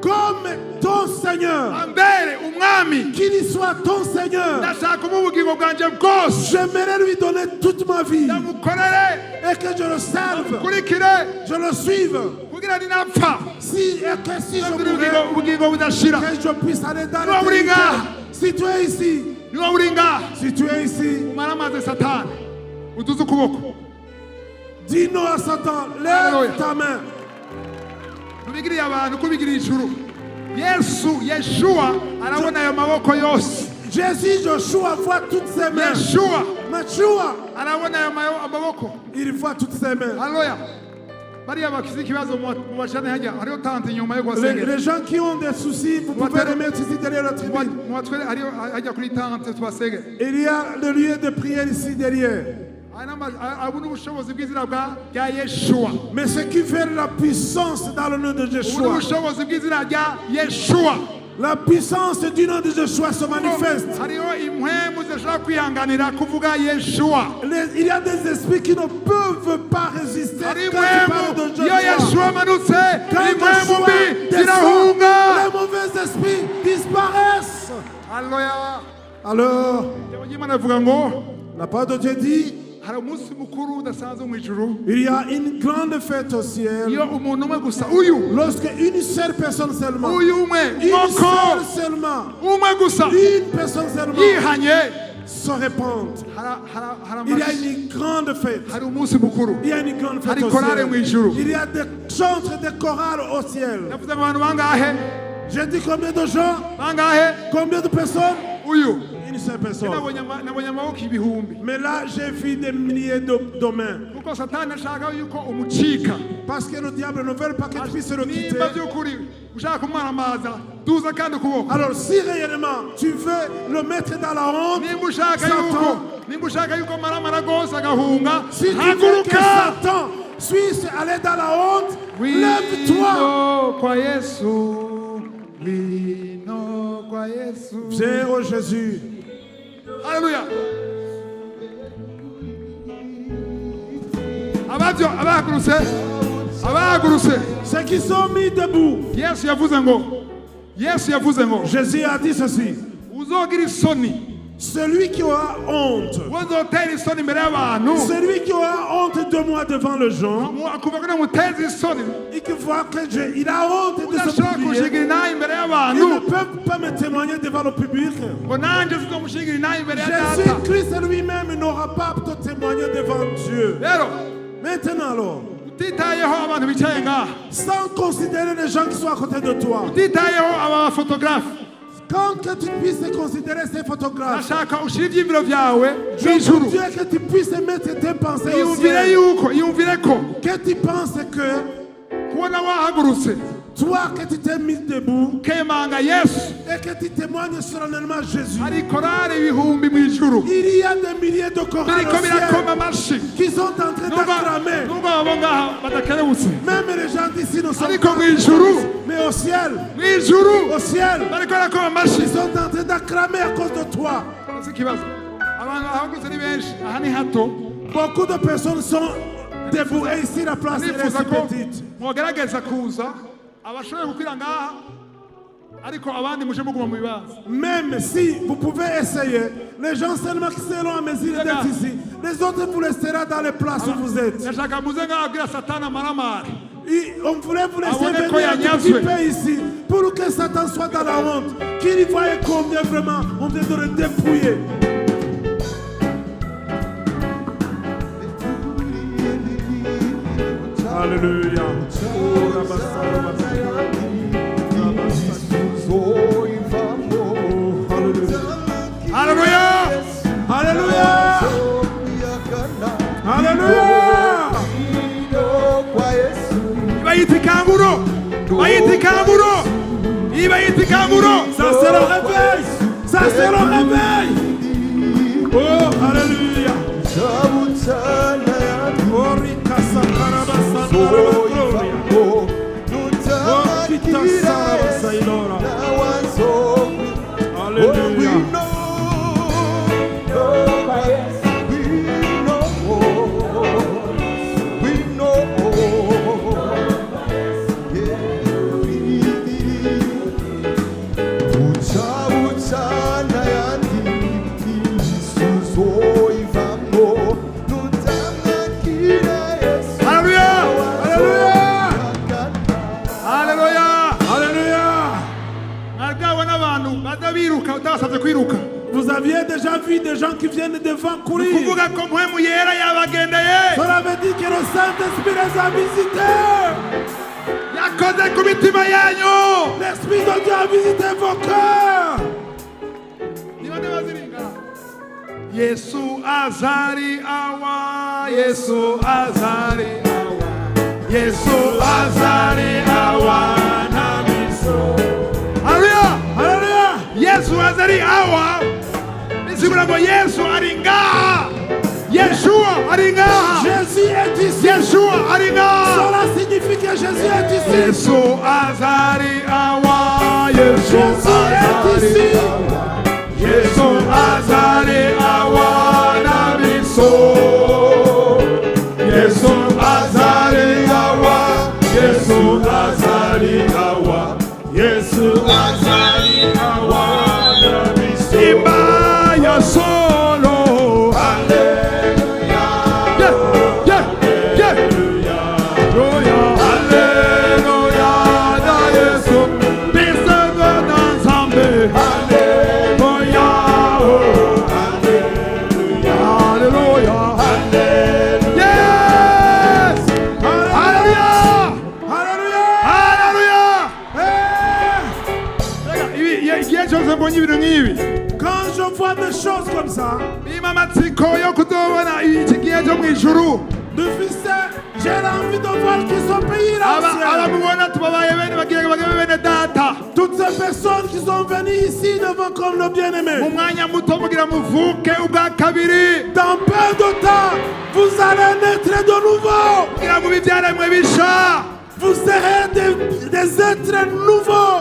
comme ton Seigneur, ambere umwami, qu'il y soit ton Seigneur, ndashaka kumuha ubugingo bwanje bwose, j'aimerais lui donner toute ma vie ndamukorere, et que je le serve, ndamukurikire, je le suive. kugira ninapfa Si et que si je ndabwira mourais, ubugingo budashira. que je puisse aller dans Niba uri l'éternité. ngaha, Si tu es ici, niba uri ngaha, si tu es ici, umara amazi Satani, uduze ukuboko, dis non à Satan, lève Alléluia. ta main. ntubigiriye abantu kubigiriye ijuru. Yesu, Yeshua arabona ayo maboko yose. Jésus, Joshua voit toutes ses mains. Yeshua Machua, arabona ayo maboko. il voit toutes ses mains. Haleluya. Bariya bakize ikibazo mu bashane hajya hariho tante inyuma yo Les kubasengera. gens qui ont des soucis, vous pouvez les mettre ici derrière la tribune. Mu batwere hariho hajya kuri tante tubasengera. Il y a le lieu de prière ici derrière. Mais ceux qui veulent la puissance dans le nom de Yeshua, la puissance du nom de Yeshua se manifeste. Il y a des esprits qui ne peuvent pas résister quand tu parles de Yeshua. Quand Yeshua descend, les mauvais esprits disparaissent. Alors, la parole de Dieu dit, il y a une grande fête au ciel lorsque une seule personne seulement, une personne seulement se répand. Il y a une grande fête. Il y a une grande fête au ciel. Il y a des chantres, des chorales au ciel. J'ai dit combien de gens? Combien de personnes? Une seule personne. Mais là, j'ai vu des milliers de mains. Parce que le diable ne veut pas que tu puisses le quitter. Alors, si réellement tu veux le mettre dans la honte, Satan, si tu veux que Satan puisse aller dans la honte, lève-toi. Viens au Jésus. Alléluia. Ceux qui sont mis debout. Jésus a dit ceci. Celui qui aura honte, celui qui aura honte de moi devant le gens, et qui voit que il a honte de se publier, il ne peut pas me témoigner devant le public. Jésus-Christ lui-même n'aura pas de témoigner devant Dieu. Maintenant alors, sans considérer les gens qui sont à côté de toi, quand que tu puisses considérer ces photographes, je veux dire que tu puisses mettre tes pensées au ciel, que tu penses que toi que tu t'es mis debout et que tu témoignes solennellement Jésus, il y a des milliers de chorales au ciel qui sont en train d'acclamer. Même les gens d'ici ne sont pas, mais au ciel, ils sont en train d'acclamer à cause de toi. Beaucoup de personnes sont debout et ici la place est si petite. Même si vous pouvez essayer, les gens seulement qui seront à mesure d'être ici, les autres vous laisseront dans les places où vous êtes. Et on voulait vous laisser venir un petit peu ici pour que Satan soit dans la honte, qu'il voie combien vraiment on vient de le dépouiller. Alléluia. Alléluia. Alléluia. Alléluia. Ça c'est le réveil. Ça c'est le réveil. Oh, alléluia. Oh, ricasa carabasa gloria. Oh, kita sarabasa ilora. Alléluia. Vous aviez déjà vu des gens qui viennent devant courir. Cela veut dire que le Saint-Esprit les a visités. L'Esprit de Dieu a visité vos cœurs. Yesu azari awa, Yesu azari awa, Yesu azari awa namiso. Hallelujah, hallelujah. Yesu azari awa. Nisimulango Yesu aringa. Yeshua Jésus est ici. Cela signifie que Jésus est ici. Jésus est ici. Yesu azali awa na biso. Yesu azali awa. Yesu azali awa. Yesu azali awa na biso. Imba ya solo. Hallelujah. Yeah, yeah, yeah. Hallelujah. Hallelujah. Da Yesu. Bisa na zambe. Quand je vois des choses comme ça, j'ai envie de voir qu'ils sont payés là. Toutes ces personnes qui sont venues ici devant comme le bien-aimé. Dans peu de temps, vous allez naître de nouveau. Vous serez des êtres nouveaux.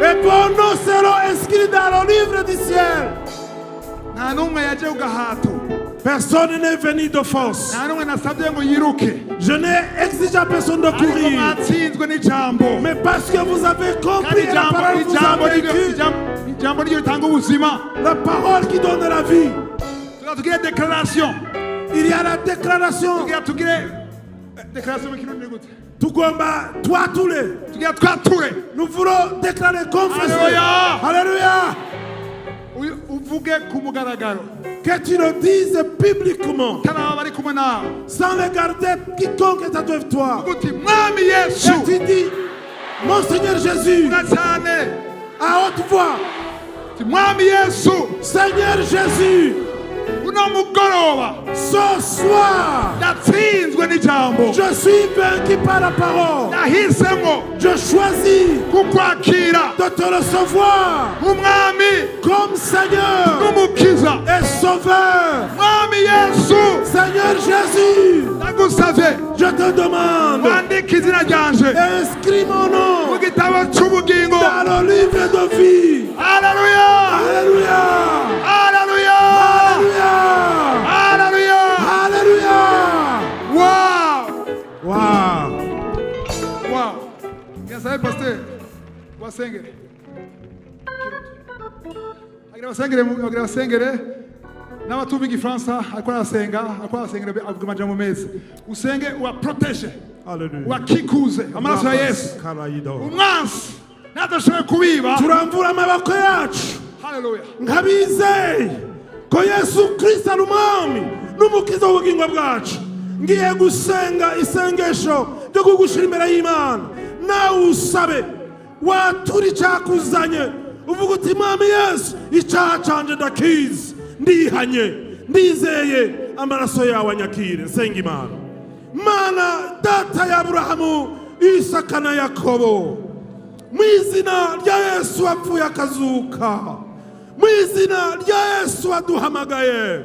Et vos noms seront inscrits dans le livre du ciel. Personne n'est venu de force. Je n'ai exigé à personne de courir. Mais parce que vous avez compris la parole, vous avez vécu. La parole qui donne la vie. Il y a la déclaration. Tugomba twatule. Nous voulons déclarer, confesser. Alléluia. Que tu le dises publiquement, sans regarder quiconque est avec toi. Que tu dis, mon Seigneur Jésus, à haute voix, Seigneur Jésus, ce soir, je suis vaincu par la parole. Je choisis de te recevoir comme Seigneur et Sauveur. Seigneur Jésus, je te demande, inscris mon nom dans le livre de vie. Alléluia. Alléluia. Alléluia. Alléluia. Alléluia. Wow. Wow. Wow. Yes, I pastor. Wasengere. Agira wasengere. N'abatubi gifaransa akora asenga avuga amajambo meza. Usenge wa protege. Hallelujah. Wa kikuze. Amaraso ya Yesu. Umwansi nadashobora kubiba. Turamvura amaboko yacu. Hallelujah. Nkabizeye ko Yesu Kristo ari umwami n'umukiza w'ubugingo bwacu. Ngiye gusenga isengesho ryo kugushira imbere y'Imana. Nawe usabe watura icyakuzanye uvuga uti Mwami Yesu, icyaha canje ndakizi, ndihanye, ndizeye amaraso yawe anyakire. Nsenga Imana. Mana data ya Aburahamu, Isaka na Yakobo, mu izina rya Yesu wapfuye akazuka, mu izina rya Yesu waduhamagaye,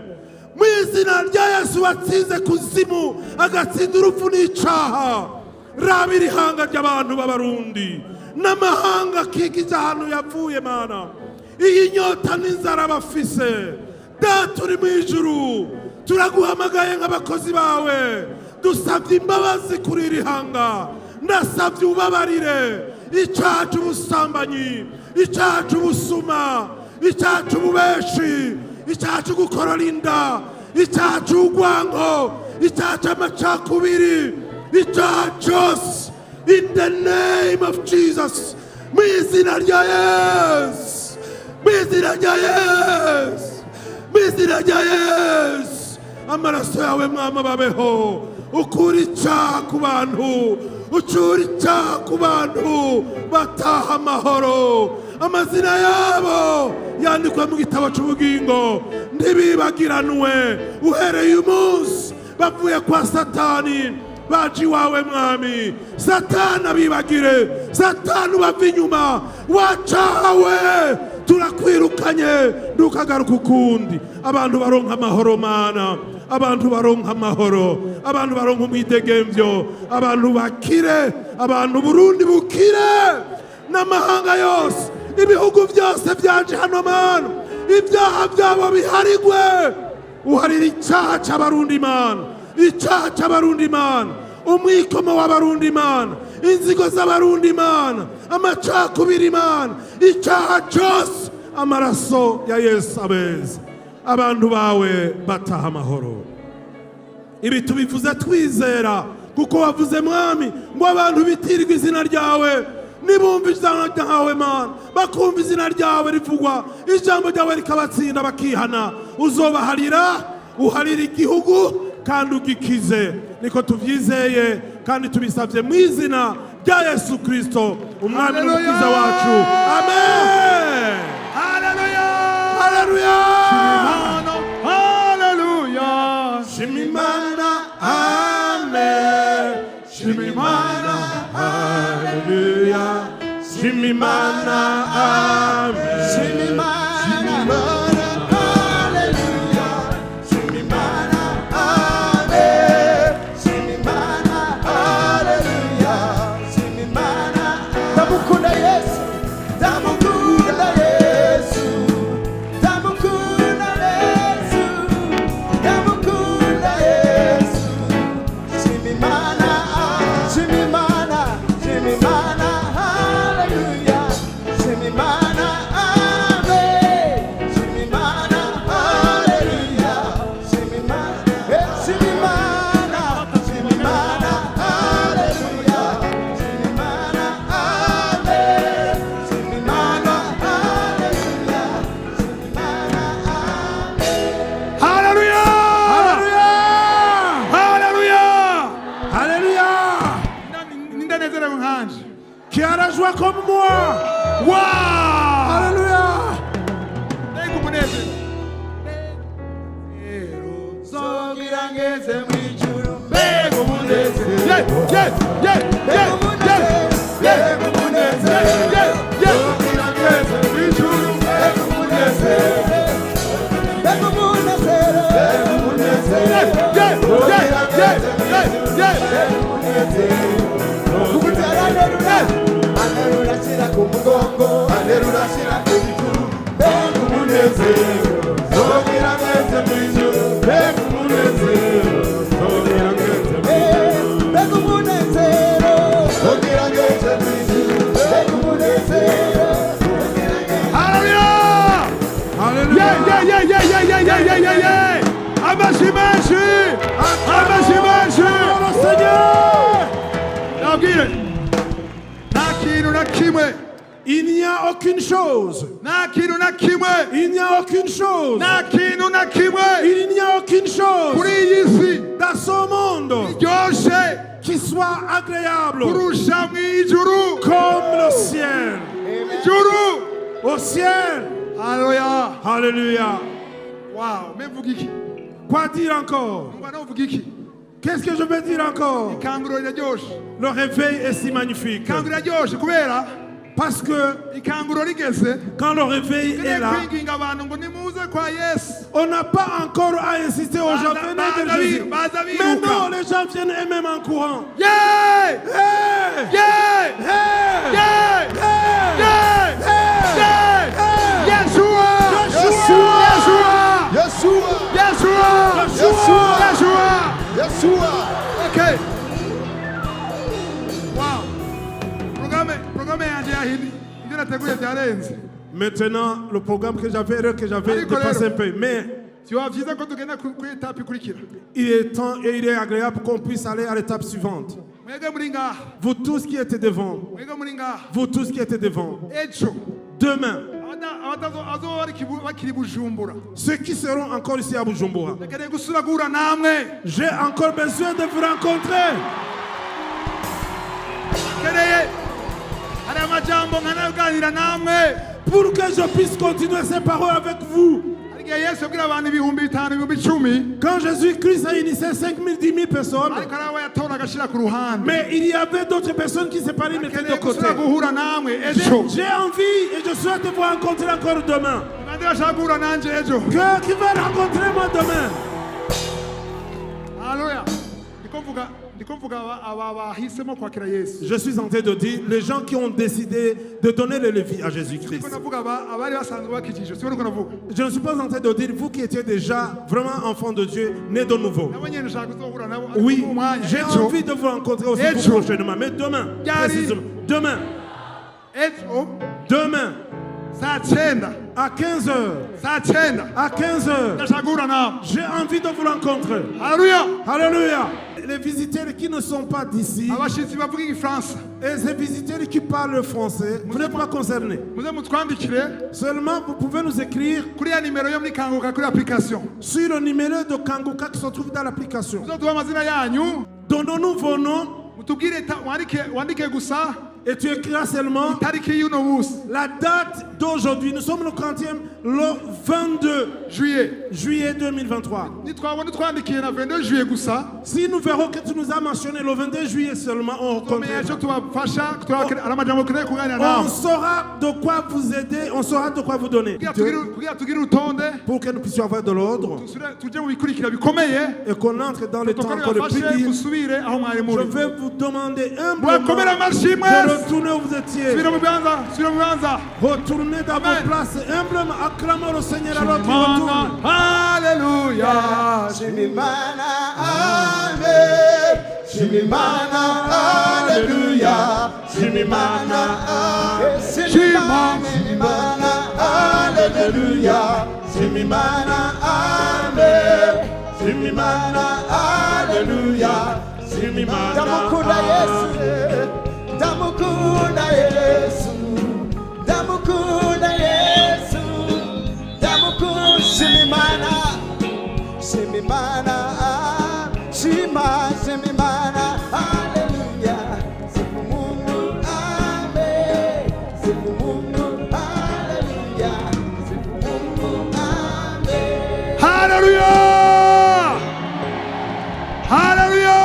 mu izina rya Yesu watsinze kuzimu agatsinda urupfu n'icyaha, rabira ihanga ry'abantu b'Abarundi n'amahanga akikije ahantu yavuye. Mana, iyi nyota n'inzara bafise, data uri mu ijuru, turaguhamagaye nk'abakozi bawe, dusabye imbabazi kuri iri hanga. Ndasabye ubabarire icyaha cy'ubusambanyi, icyaha cy'ubusuma, icyaha cy'ububeshi, icyaha cyo gukorora inda, icyaha cy'urwango, icyaha cy'amacakubiri, icyaha cyose, in the name of Jesus, mu izina rya Yesu, mu izina rya Yesu, mu izina rya Yesu. Amaraso yawe Mwami babeho, ukura icyaha ku bantu, ucura icyaha ku bantu, bataha amahoro, amazina yabo yandikwa mu gitabo cy'ubugingo, ntibibagiranwe uhereye umunsi bavuye kwa Satani baje iwawe Mwami. Satani abibagire, Satani ubava inyuma, wacahawe turakwirukanye ntukagaruka ukundi. Abantu baronka amahoro mana, abantu baronka amahoro, abantu baronka umwidegemvyo, abantu bakire, abantu Burundi bukire n'amahanga yose, ibihugu byose byaje hano mana, ibyaha byabo biharigwe. Uharira icyaha cy'abarundi mana, icyaha cy'abarundi mana, umwikomo w'abarundi mana, inzigo z'abarundi mana, amacakubiri mana, icyaha cyose. Amaraso ya Yesu abeza, abantu bawe bataha amahoro. Ibi tubivuze twizera, kuko wavuze mwami ngo abantu bitirirwe izina ryawe, nibumva izina ryawe mana, bakumva izina ryawe rivugwa, ijambo ryawe rikabatsinda bakihana, uzobaharira, uharira igihugu kandi ugikize. Niko tuvyizeye kandi tubisabye mu izina rya Yesu Kristo, umwami n'umukiza wacu. Amen. Hallelujah. Hallelujah. Hallelujah. Shimimana. Amen. Shimimana. Hallelujah. Shimimana. Amen. Shimimana. Qui a la joie comme moi. Wow! Alléluia! Il n'y a aucune chose. Il n'y a aucune chose. Il n'y a aucune chose dans ce monde qui soit agréable comme le ciel. Au ciel. Alléluia. Alléluia. Wow. Quoi dire encore? Qu'est-ce que je veux dire encore? Le réveil est si magnifique. Parce que quand le réveil est là, on n'a pas encore à insister aux gens venez de Jésus. Mais non, les gens viennent eux-mêmes en courant. Yeah! Hey! Yeah! Hey! Yeah! Hey! Yeah! Hey! Yeshua! Okay. Wow. Maintenant, le programme que j'avais dépassé un peu. Mais il est temps et il est agréable qu'on puisse aller à l'étape suivante. Vous tous qui êtes devant, vous tous qui êtes devant, demain, ceux qui seront encore ici à Bujumbura, j'ai encore besoin de vous rencontrer. Pour que je puisse continuer ces paroles avec vous. igihe Yesu yabwira abantu 5,000 10,000 quand Jésus-Christ a initié 5 000, 10 000 personnes, ariko ari abo yatora agashira ku ruhande mais il y avait d'autres personnes qui se paraient mettaient de akeneye côté. gusubira guhura namwe ejo J'ai envie et je souhaite vous rencontrer encore demain. bandi bashaka guhura nanje ejo Qui va rencontrer moi demain? haleluya ndiko mvuga aba bahisemo kwakira Yesu Je suis en train de dire les gens qui ont décidé de donner le vie à Jésus-Christ. ndiko navuga abari basanzwe bakijije sibyo ndiko navuga Je ne suis pas en train de dire vous qui étiez déjà vraiment enfants de Dieu, nés de nouveau. nabo nyene nshaka kuzohura nabo ariko Oui, mu mwanya j'ai ejo envie de vous rencontrer aussi Ejo. vous prochainement, mais demain, Yari. précisément. Demain, demain, saa 9 à 15h, saa 9 à 15h, ndashaka guhura nabo j'ai envie de vous rencontrer. haleluya Alléluia. Les visiteurs qui ne sont pas d'ici abashitsi bavuga igifaransa et ces visiteurs qui parlent français, vous n'êtes pas concernés. muze mutwandikire Seulement, vous pouvez nous écrire kuri ya nimero yo muri kanguka kuri application sur le numéro de Kanguka qui se trouve dans l'application. muzoduha amazina yanyu Donnons-nous vos noms mutubwire wandike gusa et tu écriras seulement itariki y'uno munsi la date d'aujourd'hui. Nous sommes le 30e, le 22 juillet 2023. nitwabona utwandikiye na 22 juillet gusa Si nous verrons que tu nous as mentionné le 22 juillet seulement, on tumenye icyo comprendra. tubafasha ari amajambo dukeneye kuganira On nawe saura de quoi vous aider, on saura de quoi vous donner. kugira tugire urutonde Pour que nous puissions avoir de l'ordre tujye mu bikurikira bikomeye et qu'on entre dans le temps protokole encore le plus bafashe dire. musubire aho mwari Je muri vais vous demander mwakomera humblement amashyi de mwese retourner où vous étiez. subira mu bibanza Retournez dans Amen. vos places humblement. Acclamons le Seigneur alors qu'il Mana, retourne. haleluya Shimimana, amen. Shimimana, hallelujah. Shimimana, Shimimana, hallelujah. Shimimana, amen. Shimimana, hallelujah. Shimimana, Damukunda Yesu, Damukunda Yesu, Damukunda Yesu, Damukunda Shimimana. Shimimana, Shimimana, hallelujah. Sifumungu, amen. Sifumungu, hallelujah. Sifumungu, amen. haleluya haleluya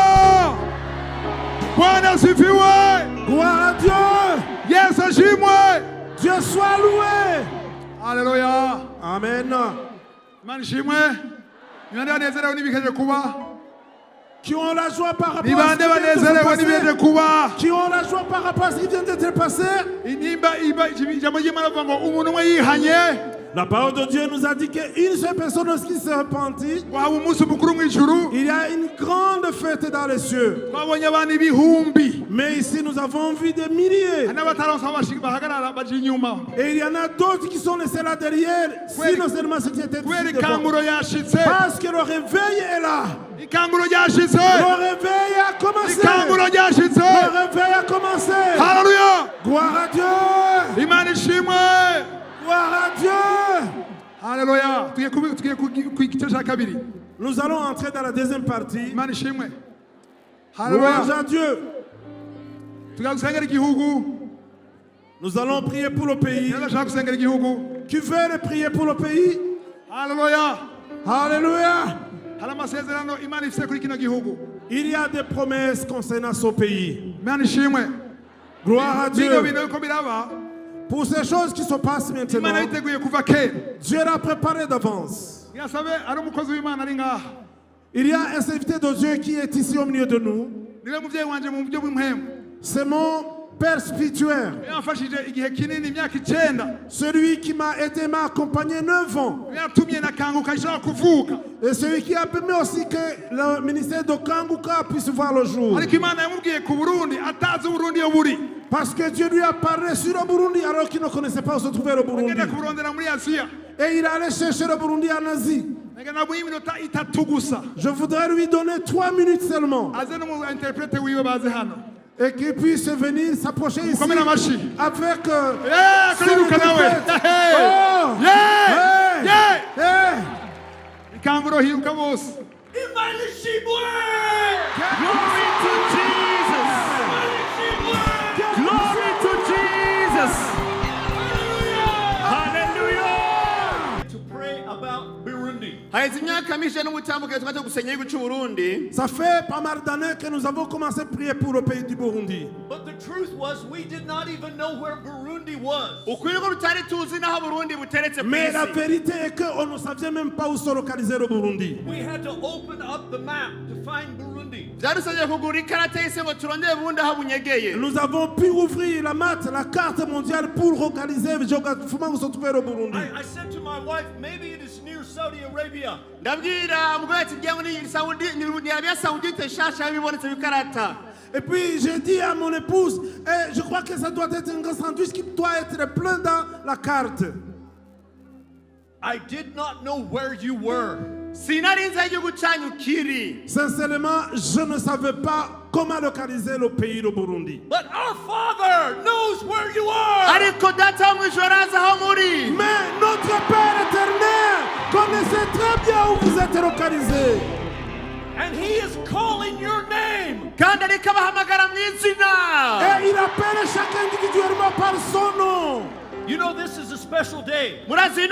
Bwana asifiwe Gloire à Dieu. Yesu ashimwe Dieu soit loué. haleluya Amen. Imana ishimwe ni bande banezerewe n'ibikeje kuba Qui ont la joie par rapport ni à ce bande qui vient de se banezerewe n'ibiheje passer. kuba Qui ont la joie par rapport à ce qui vient d'être passé. nimba ijambo ry'Imana rivuga ngo umuntu umwe yihanye La parole de Dieu nous a dit qu'une seule personne lorsqu'il se repentit, waba umunsi mukuru mu ijuru il y a une grande fête dans les cieux. twabonye abantu ibihumbi Mais ici nous avons vu des milliers. hari n'abataronse aho bahagarara baje inyuma Et il y en a d'autres qui sont laissés là derrière, sinon seulement ceux qui étaient kubera ici devant. ikanguro yashitse Parce que le réveil est là. ikanguro ryashitse Le réveil a commencé. ikanguro ryashitse Le réveil a commencé. haleluya Gloire à Dieu. Imana ishimwe Gloire à Dieu. haleluya tugiye ku gice cya kabiri Nous allons entrer dans la deuxième partie. Imana ishimwe Louange haleluya à Dieu. tugiye gusengera igihugu Nous allons prier pour le pays. ndashaka gusengera igihugu Qui veut prier pour le pays? haleluya Alléluia. hari amasezerano Imana ifite kuri kino gihugu Il y a des promesses concernant ce pays. Imana ishimwe Gloire à bino Dieu. bintu uko biraba Pour ces choses qui se passent Imana maintenant, yiteguye kuva kera Dieu l'a préparé d'avance. yasabe ari umukozi w'Imana ari ngaha Il y a un serviteur de Dieu qui est ici au milieu de nous. niwe muvyeyi wanje mu buryo bw'impemu C'est mon Père spirituel. yamfashije igihe kinini imyaka 9 Celui qui m'a accompagné 9 ans. yatumye na kanguka ishobora kuvuka Et celui qui a permis aussi que le ministère de Kanguka puisse voir le jour. ariko Imana yamubwiye ku Burundi atazi Burundi yo buri Parce que Dieu lui a parlé sur le Burundi alors qu'il ne connaissait pas où se trouvait le Burundi. agenda kuburondera muri Aziya Et il allait chercher le Burundi en Asie. agenda mu iminota 3 gusa Je voudrais lui donner 3 minutes seulement. aze no mu interprete wiwe baze hano Et qu'il puisse venir s'approcher ici komera amashi avec... kuriruka nawe Oh! Hey! Hey! ikanguro hiruka bose Imana ishimwe! Glory to Jesus! Glory to Jesus! Hallelujah! To pray about Ça fait pas mal d'années que nous avons commencé à prier pour le pays du Burundi. But the truth was, we did not even know where Burundi was. Mais la vérité est qu'on ne savait même pas où se localiser le Burundi. We had to open up the map to find Burundi. Nous avons pu ouvrir la carte mondiale pour localiser géographiquement où se trouvait le Burundi. I said to my wife, maybe it is near Saudi Arabia. Et puis j'ai dit à mon épouse, je crois que ça doit être un grand sandwich qui doit être plein dans la carte. I did not know where you were. Sincèrement, je ne savais pas comment localiser le pays, le Burundi. But our Father knows where you are. Mais notre Père éternel connaissait très bien où vous êtes localisés. And He is calling your name. Et il appelle chacun individuellement par son nom. You know, this is a special day. Aujourd'hui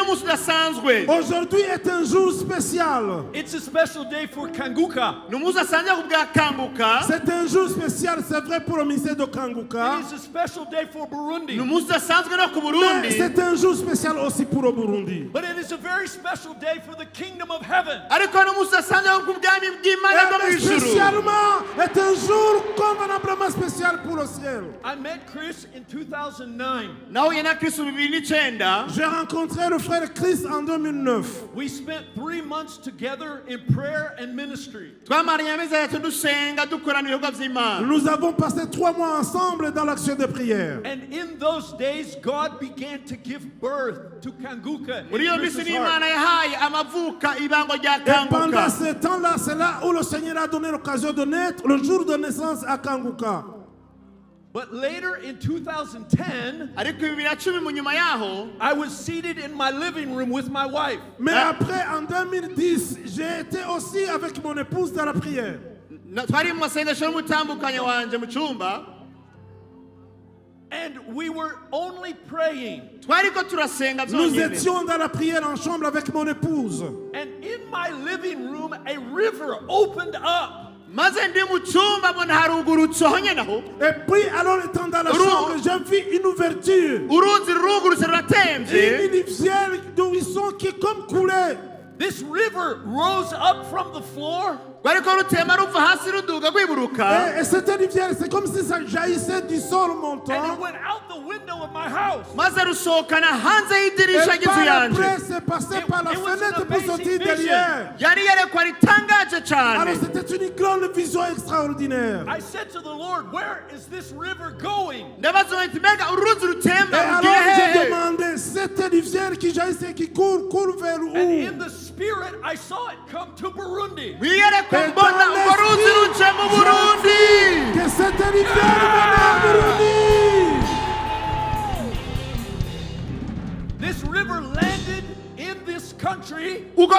est un jour spécial. It's a special day for Kanguka. C'est un jour spécial, c'est vrai, pour le ministère de Kanguka. It is a special day for Burundi. Mais c'est un jour spécial aussi pour le Burundi. But it is a very special day for the kingdom of heaven. Et spécialement est un jour convenablement spécial pour le ciel. I met Chris in 2009. J'ai rencontré le frère Chris en 2009. We spent 3 months together in prayer and ministry. Nous avons passé 3 mois ensemble dans l'action de prière. And in those days, God began to give birth to Kanguka. in Chris's heart. Et pendant ce temps-là, c'est là où le Seigneur a donné l'occasion de naître, le jour de naissance à Kanguka. But later in 2010, I was seated in my living room with my wife. Mais après, en 2010, j'ai été aussi avec mon épouse dans la prière. And we were only praying. Nous étions dans la prière en chambre avec mon épouse. And in my living room, a river opened up. Et puis, alors étant dans la chambre, j'ai vu une ouverture. Une rivière de ruisseau qui est comme coulée. This river rose up from the floor. Et cette rivière, c'est comme si ça jaillissait du sol montant. And it went out the window of my house. Et par après, c'est passé par la fenêtre pour sortir derrière. Alors c'était une grande vision extraordinaire. I said to the Lord, where is this river going? Et alors j'ai demandé, cette rivière qui jaillissait, qui court vers où? And in the spirit, I saw it come to Burundi. Que cette rivière venait à Burundi. This river landed in this country. Cette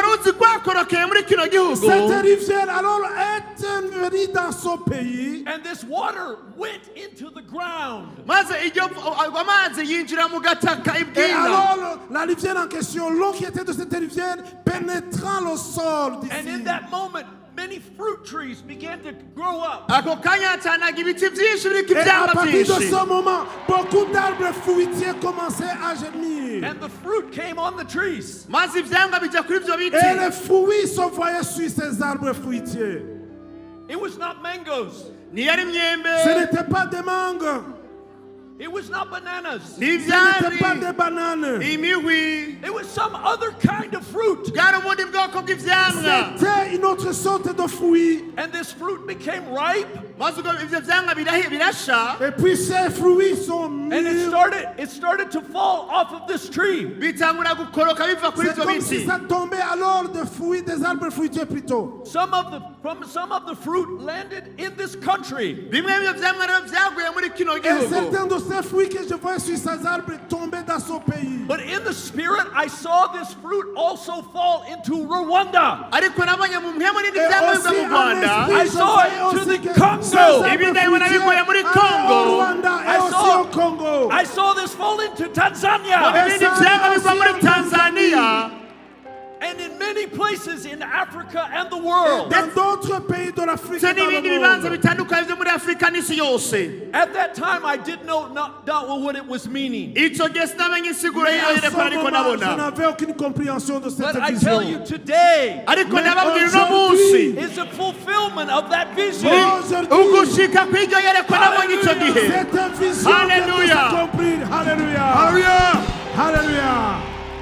rivière alors est venue dans son pays. And this water went into the ground. Et alors la rivière en question, l'eau qui était de cette rivière pénétrant le sol And in d'ici. that moment, many fruit trees began to grow up. Et à partir de ce moment, beaucoup d'arbres fruitiers commençaient à germir. And the fruit came on the trees. Et les fruits se voyaient sur ces arbres fruitiers. It was not mangoes. Ce n'était pas des mangues. It was not bananas. Ce n'était pas des bananes. It was some other kind of fruit. C'était une autre sorte de fruit. And this fruit became ripe. Et puis ces fruits sont And it mûrs. started to fall off of this tree. C'est comme si ça tombait alors des fruits, des arbres fruitiers plutôt. Some of the fruit landed in this country. Et certains de ces fruits que je vois sur ces arbres tombaient dans son pays. But in the spirit, I saw this fruit also fall into Rwanda. Et aussi en esprit, I je saw voyais it to aussi the que Congo. ces arbres fruitiers allaient au Rwanda et aussi au Congo. I saw this fall into Tanzania. Et ça allait aussi en Tanzanie. And and in many places in Africa and the world. Dans d'autres pays de l'Afrique et dans n'ibindi le bibanza monde. bitandukanye byo muri Afurika n'isi yose. At that time, I did not know what it was meaning. Icyo gihe sinamenye insiguro Mais à y'iryo ce yerekwa ariko moment, je ndabona. n'avais aucune compréhension de cette But I tell vision. you today Ariko Mais ndababwira uno aujourd'hui, munsi is a fulfillment of that vision. aujourd'hui, ugushika kw'iryo yerekwa nabonye icyo gihe. cette vision que nous Hallelujah. accomplir. Alléluia. Hallelujah. Alléluia.